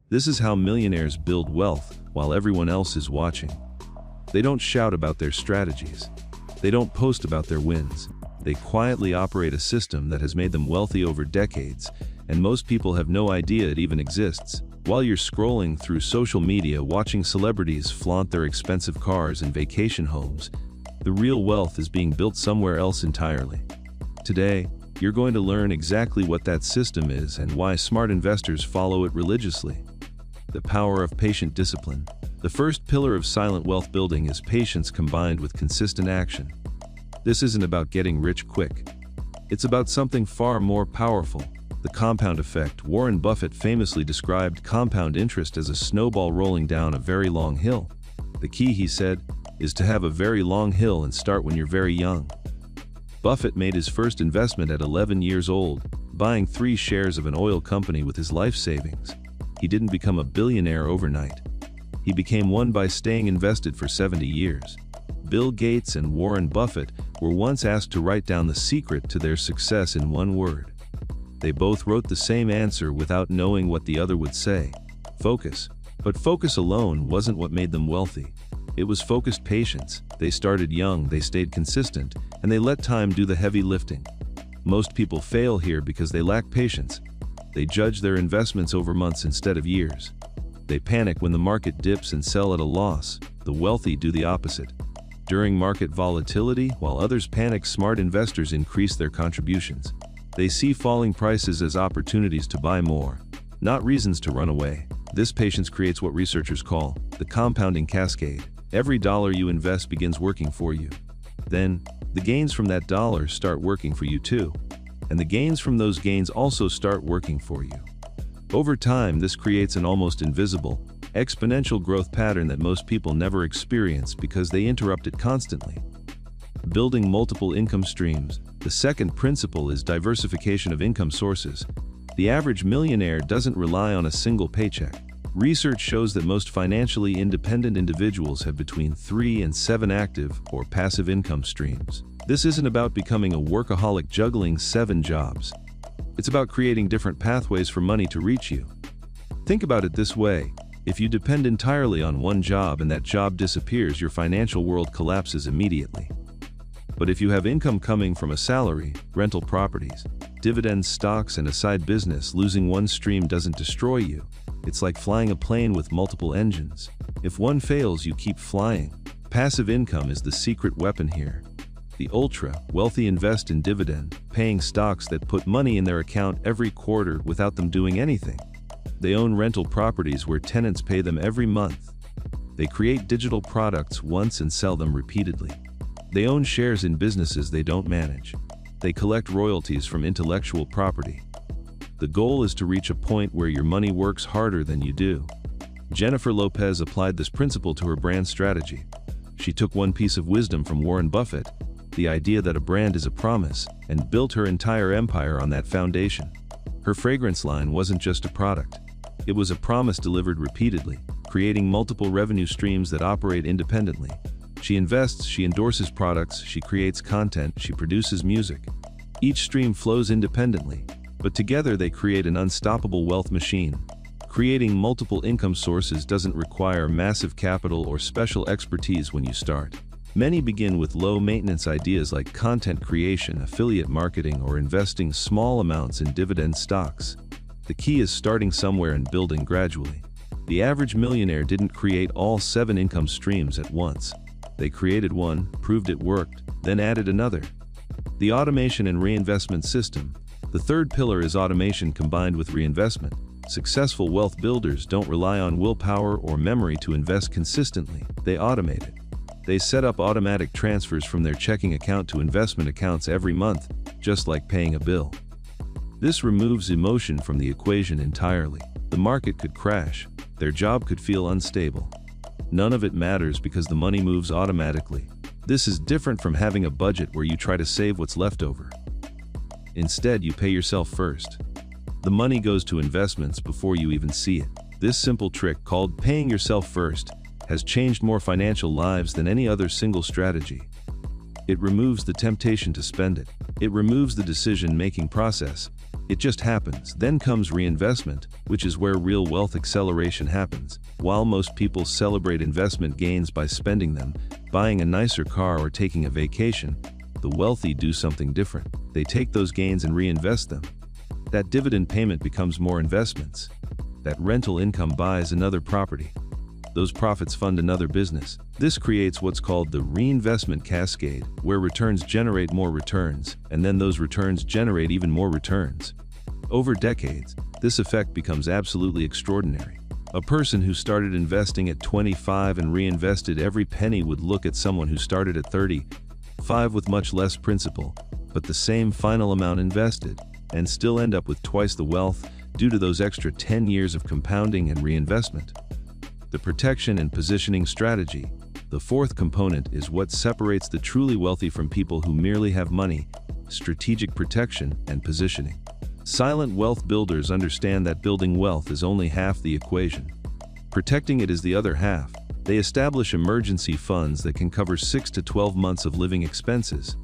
This is how millionaires build wealth while everyone else is watching. They don't shout about their strategies. They don't post about their wins. They quietly operate a system that has made them wealthy over decades, and most people have no idea it even exists. While you're scrolling through social media watching celebrities flaunt their expensive cars and vacation homes, the real wealth is being built somewhere else entirely. Today, you're going to learn exactly what that system is and why smart investors follow it religiously. The power of patient discipline. The first pillar of silent wealth building is patience combined with consistent action. This isn't about getting rich quick. It's about something far more powerful. The compound effect. Warren Buffett famously described compound interest as a snowball rolling down a very long hill. The key, he said, is to have a very long hill and start when you're very young. Buffett made his first investment at 11 years old, buying 3 shares of an oil company with his life savings. He didn't become a billionaire overnight. He became one by staying invested for 70 years. Bill Gates and Warren Buffett were once asked to write down the secret to their success in one word. They both wrote the same answer without knowing what the other would say: focus. But focus alone wasn't what made them wealthy. It was focused patience. They started young, they stayed consistent, and they let time do the heavy lifting. Most people fail here because they lack patience. They judge their investments over months instead of years. They panic when the market dips and sell at a loss. The wealthy do the opposite. During market volatility, while others panic, smart investors increase their contributions. They see falling prices as opportunities to buy more, not reasons to run away. This patience creates what researchers call the compounding cascade. Every dollar you invest begins working for you. Then, the gains from that dollar start working for you too. And the gains from those gains also start working for you. Over time, this creates an almost invisible, exponential growth pattern that most people never experience because they interrupt it constantly. Building multiple income streams. The second principle is diversification of income sources. The average millionaire doesn't rely on a single paycheck. Research shows that most financially independent individuals have between 3 and 7 active or passive income streams. This isn't about becoming a workaholic juggling 7 jobs. It's about creating different pathways for money to reach you. Think about it this way: if you depend entirely on one job and that job disappears, your financial world collapses immediately. But if you have income coming from a salary, rental properties, dividends, stocks, and a side business, losing one stream doesn't destroy you. It's like flying a plane with multiple engines. If one fails, you keep flying. Passive income is the secret weapon here. The ultra-wealthy invest in dividend-paying stocks that put money in their account every quarter without them doing anything. They own rental properties where tenants pay them every month. They create digital products once and sell them repeatedly. They own shares in businesses they don't manage. They collect royalties from intellectual property. The goal is to reach a point where your money works harder than you do. Jennifer Lopez applied this principle to her brand strategy. She took one piece of wisdom from Warren Buffett, the idea that a brand is a promise, and built her entire empire on that foundation. Her fragrance line wasn't just a product. It was a promise delivered repeatedly, creating multiple revenue streams that operate independently. She invests, she endorses products, she creates content, she produces music. Each stream flows independently, but together they create an unstoppable wealth machine. Creating multiple income sources doesn't require massive capital or special expertise when you start. Many begin with low-maintenance ideas like content creation, affiliate marketing, or investing small amounts in dividend stocks. The key is starting somewhere and building gradually. The average millionaire didn't create all 7 income streams at once. They created one, proved it worked, then added another. The automation and reinvestment system. The third pillar is automation combined with reinvestment. Successful wealth builders don't rely on willpower or memory to invest consistently. They automate it. They set up automatic transfers from their checking account to investment accounts every month, just like paying a bill. This removes emotion from the equation entirely. The market could crash. Their job could feel unstable. None of it matters because the money moves automatically. This is different from having a budget where you try to save what's left over. Instead, you pay yourself first. The money goes to investments before you even see it. This simple trick, called paying yourself first, has changed more financial lives than any other single strategy. It removes the temptation to spend it. It removes the decision-making process. It just happens. Then comes reinvestment, which is where real wealth acceleration happens. While most people celebrate investment gains by spending them, buying a nicer car or taking a vacation, the wealthy do something different. They take those gains and reinvest them. That dividend payment becomes more investments. That rental income buys another property. Those profits fund another business. This creates what's called the reinvestment cascade, where returns generate more returns, and then those returns generate even more returns. Over decades, this effect becomes absolutely extraordinary. A person who started investing at 25 and reinvested every penny would look at someone who started at 35 with much less principal, but the same final amount invested, and still end up with twice the wealth due to those extra 10 years of compounding and reinvestment. The protection and positioning strategy. The fourth component is what separates the truly wealthy from people who merely have money: strategic protection and positioning. Silent wealth builders understand that building wealth is only half the equation. Protecting it is the other half. They establish emergency funds that can cover 6 to 12 months of living expenses.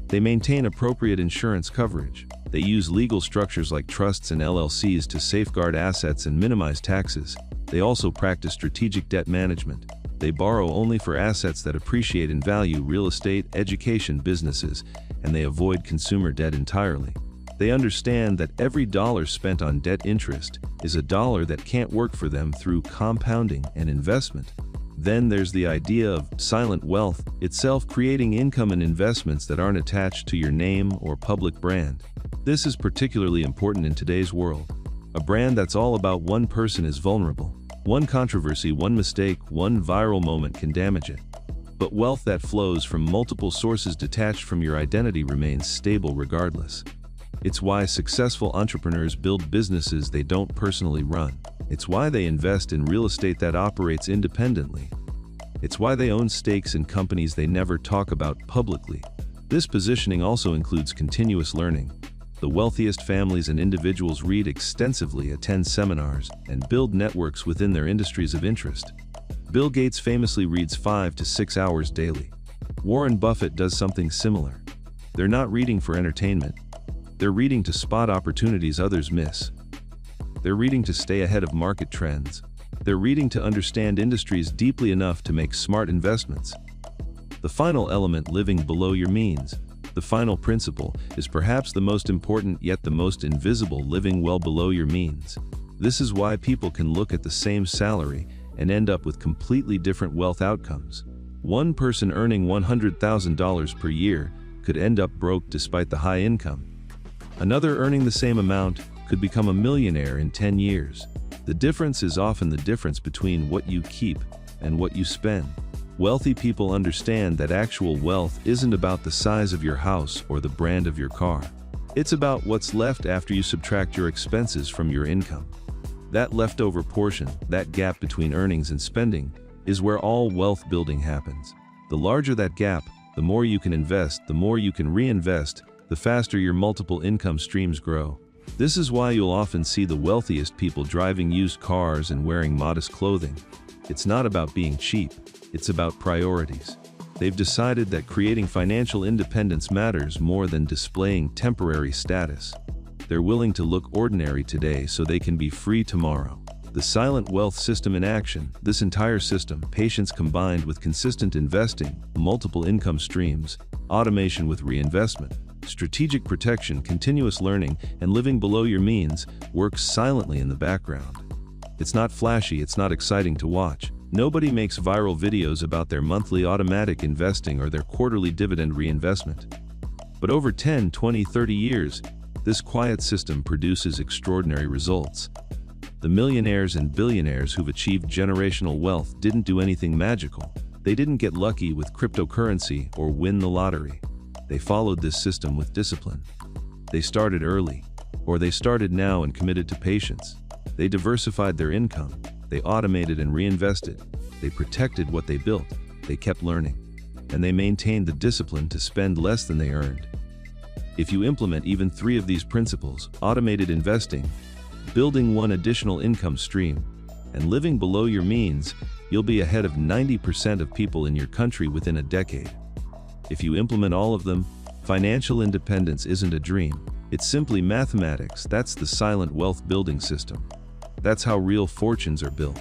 They maintain appropriate insurance coverage. They use legal structures like trusts and LLCs to safeguard assets and minimize taxes. They also practice strategic debt management. They borrow only for assets that appreciate in value: real estate, education, businesses, and they avoid consumer debt entirely. They understand that every dollar spent on debt interest is a dollar that can't work for them through compounding and investment. Then there's the idea of silent wealth itself, creating income and investments that aren't attached to your name or public brand. This is particularly important in today's world. A brand that's all about one person is vulnerable. One controversy, one mistake, one viral moment can damage it. But wealth that flows from multiple sources detached from your identity remains stable regardless. It's why successful entrepreneurs build businesses they don't personally run. It's why they invest in real estate that operates independently. It's why they own stakes in companies they never talk about publicly. This positioning also includes continuous learning. The wealthiest families and individuals read extensively, attend seminars, and build networks within their industries of interest. Bill Gates famously reads 5 to 6 hours daily. Warren Buffett does something similar. They're not reading for entertainment. They're reading to spot opportunities others miss. They're reading to stay ahead of market trends. They're reading to understand industries deeply enough to make smart investments. The final element, living below your means. The final principle is perhaps the most important yet the most invisible: living well below your means. This is why people can look at the same salary and end up with completely different wealth outcomes. One person earning $100,000 per year could end up broke despite the high income. Another earning the same amount could become a millionaire in 10 years. The difference is often the difference between what you keep and what you spend. Wealthy people understand that actual wealth isn't about the size of your house or the brand of your car. It's about what's left after you subtract your expenses from your income. That leftover portion, that gap between earnings and spending, is where all wealth building happens. The larger that gap, the more you can invest, the more you can reinvest, the faster your multiple income streams grow. This is why you'll often see the wealthiest people driving used cars and wearing modest clothing. It's not about being cheap. It's about priorities. They've decided that creating financial independence matters more than displaying temporary status. They're willing to look ordinary today so they can be free tomorrow. The silent wealth system in action. This entire system, patience combined with consistent investing, multiple income streams, automation with reinvestment, strategic protection, continuous learning, and living below your means, works silently in the background. It's not flashy, it's not exciting to watch. Nobody makes viral videos about their monthly automatic investing or their quarterly dividend reinvestment. But over 10, 20, 30 years, this quiet system produces extraordinary results. The millionaires and billionaires who've achieved generational wealth didn't do anything magical. They didn't get lucky with cryptocurrency or win the lottery. They followed this system with discipline. They started early, or they started now and committed to patience. They diversified their income. They automated and reinvested. They protected what they built. They kept learning. And they maintained the discipline to spend less than they earned. If you implement even 3 of these principles: automated investing, building one additional income stream, and living below your means, you'll be ahead of 90% of people in your country within a decade. If you implement all of them, financial independence isn't a dream, It's simply mathematics. That's the silent wealth building system. That's how real fortunes are built.